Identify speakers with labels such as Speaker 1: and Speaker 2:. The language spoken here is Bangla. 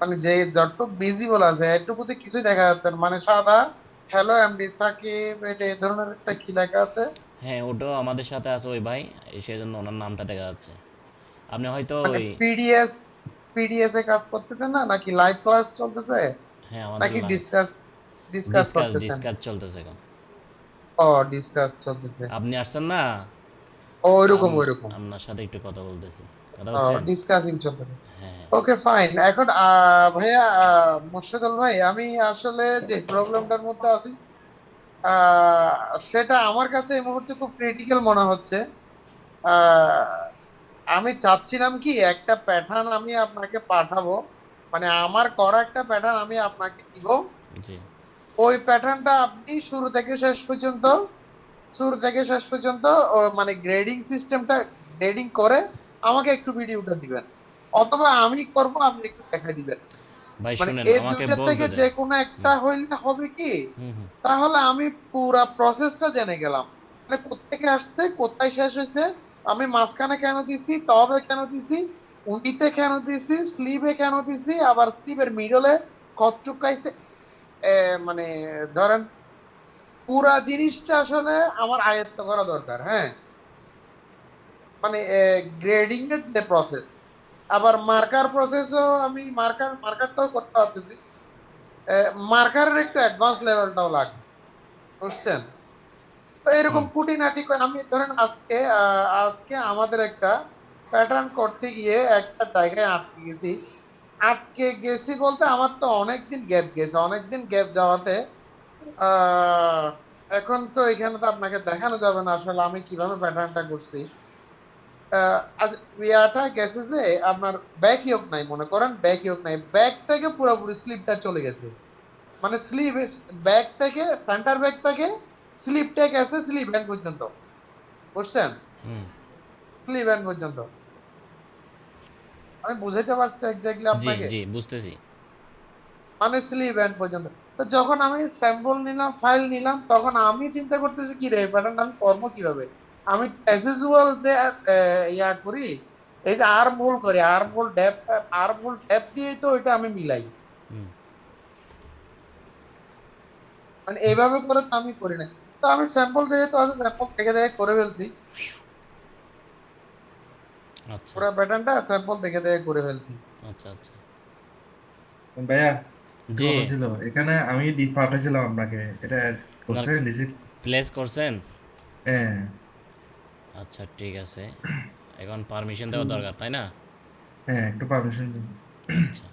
Speaker 1: মানে যে যতটুকু ভিজিবল আছে এটুকুতে কিছুই দেখা যাচ্ছে না, মানে সাদা হ্যালো এমডি সাকিব এটা এই ধরনের একটা কি লেখা আছে।
Speaker 2: হ্যাঁ, ওটাও আমাদের সাথে আছে ওই ভাই, সেজন্য ওনার নামটা দেখা যাচ্ছে। আপনি হয়তো
Speaker 1: মানে
Speaker 2: ওই,
Speaker 1: পিডিএস এ কাজ করতেছেন না নাকি লাইভ ক্লাস চলতেছে
Speaker 2: হ্যাঁ আমাদের
Speaker 1: নাকি
Speaker 2: লাইভ
Speaker 1: ডিসকাস ডিসকাস
Speaker 2: ডিসকাস
Speaker 1: করতেছেন?
Speaker 2: ডিসকাস চলতেছে এখন।
Speaker 1: ও, ডিসকাস চলতেছে।
Speaker 2: আপনি আসছেন না,
Speaker 1: ওইরকম
Speaker 2: আম-
Speaker 1: ওইরকম।
Speaker 2: আপনার সাথে একটু কথা বলতেছি, কথা
Speaker 1: ও,
Speaker 2: হচ্ছেন।
Speaker 1: ডিসকাসিং চলতেছে।
Speaker 2: হ্যাঁ।
Speaker 1: Okay fine. এখন ভাইয়া, মোর্শেদুল ভাই, আমি আসলে যে প্রবলেমটার মধ্যে আছি আহ, সেটা আমার কাছে এই মুহূর্তে খুব ক্রিটিক্যাল মনে হচ্ছে। আহ, আমি চাচ্ছিলাম কি একটা প্যাটার্ন আমি আপনাকে পাঠাবো, মানে আমার করা একটা প্যাটার্ন আমি আপনাকে দিব।
Speaker 2: জি।
Speaker 1: ওই প্যাটার্নটা আপনি শুরু থেকে শেষ পর্যন্ত মানে গ্রেডিং সিস্টেমটা গ্রেডিং করে আমাকে একটু ভিডিওটা দিবেন, অথবা আমি করব, আপনি একটু দেখাই দিবেন।
Speaker 2: ভাই
Speaker 1: মানে
Speaker 2: শুনেন,
Speaker 1: এই
Speaker 2: আমাকে
Speaker 1: দুইটার
Speaker 2: বলতে
Speaker 1: থেকে
Speaker 2: দেন।
Speaker 1: যে কোনো একটা হইলে হবে কি,
Speaker 2: হুম হুম।
Speaker 1: তাহলে আমি পুরা প্রসেসটা জেনে গেলাম। মানে কোত্থেকে আসছে, কোথায় শেষ হয়েছে, আমি মাঝখানে কেন দিছি, টপে কেন দিছি, উন্ডিতে কেন দিছি, স্লিভে কেন দিছি, আবার স্লিভের মিডলে কতটুক খাইছে। মানে ধরেন পুরা জিনিসটা আসলে আমার আয়ত্ত করা দরকার, হ্যাঁ। মানে গ্রেডিং এর যে প্রসেস, আবার মার্কার প্রসেসও আমি মার্কারটাও করতে পারতেছি। মার্কারের একটু অ্যাডভান্স লেভেলটাও লাগবে, বুঝছেন? তো এরকম
Speaker 2: হুম।
Speaker 1: খুঁটিনাটি আমি ধরেন আজকে আমাদের একটা প্যাটার্ন করতে গিয়ে একটা জায়গায় আটকে গেছি। আটকে গেছি বলতে আমার তো অনেকদিন গ্যাপ গেছে, অনেকদিন গ্যাপ যাওয়াতে আহ এখন তো এখানে তো আপনাকে দেখানো যাবে না আসলে আমি কিভাবে প্যাটার্নটা করছি। আজ ইয়াটা গেছে যে আপনার ব্যাক ইয়োক নাই, মনে করেন ব্যাক ইয়োক নাই, ব্যাক থেকে পুরোপুরি স্লিপটা চলে গেছে। মানে স্লিভ, ব্যাক থেকে সেন্টার ব্যাক থেকে স্লিপটা গেছে স্লিভ হ্যান্ড পর্যন্ত, বুঝছেন?
Speaker 2: হুম।
Speaker 1: স্লিভ হ্যান্ড পর্যন্ত। আমি বুঝাইতে পারছি এক্স্যাক্টলি
Speaker 2: জি
Speaker 1: আপনাকে?
Speaker 2: জি, বুঝতেছি।
Speaker 1: মানে স্লিভ হ্যান্ড পর্যন্ত। তো যখন আমি স্যাম্পল নিলাম, ফাইল নিলাম, তখন আমি চিন্তা করতেছি কি রে প্যাটার্ন আমি করবো কিভাবে। আমি অ্যাজ ইউজুয়াল যে ইয়া করি, এই যে আর মোল করি, আর মোল ডেপ দিয়েই তো ওইটা আমি মিলাই।
Speaker 2: হুম।
Speaker 1: মানে এইভাবে করে তো আমি করি না। তো আমি স্যাম্পল যেহেতু আছে স্যাম্পল দেখে দেখে করে ফেলছি,
Speaker 2: আচ্ছা
Speaker 1: পুরো প্যাটার্নটা স্যাম্পল দেখে দেখে করে ফেলছি।
Speaker 2: আচ্ছা আচ্ছা।
Speaker 3: ভাইয়া, একটা
Speaker 2: জি।
Speaker 3: কথা ছিল এখানে, আমি পাঠাইছিলাম আপনাকে, এটা
Speaker 2: আপনার
Speaker 3: করছেন রিসিভ?
Speaker 2: প্লেস করছেন?
Speaker 3: হ্যাঁ।
Speaker 2: আচ্ছা ঠিক আছে, এখন পারমিশন দেওয়া
Speaker 3: একটু-
Speaker 2: দরকার তাই না?
Speaker 3: হ্যাঁ, একটু পারমিশন দিন।
Speaker 2: আচ্ছা।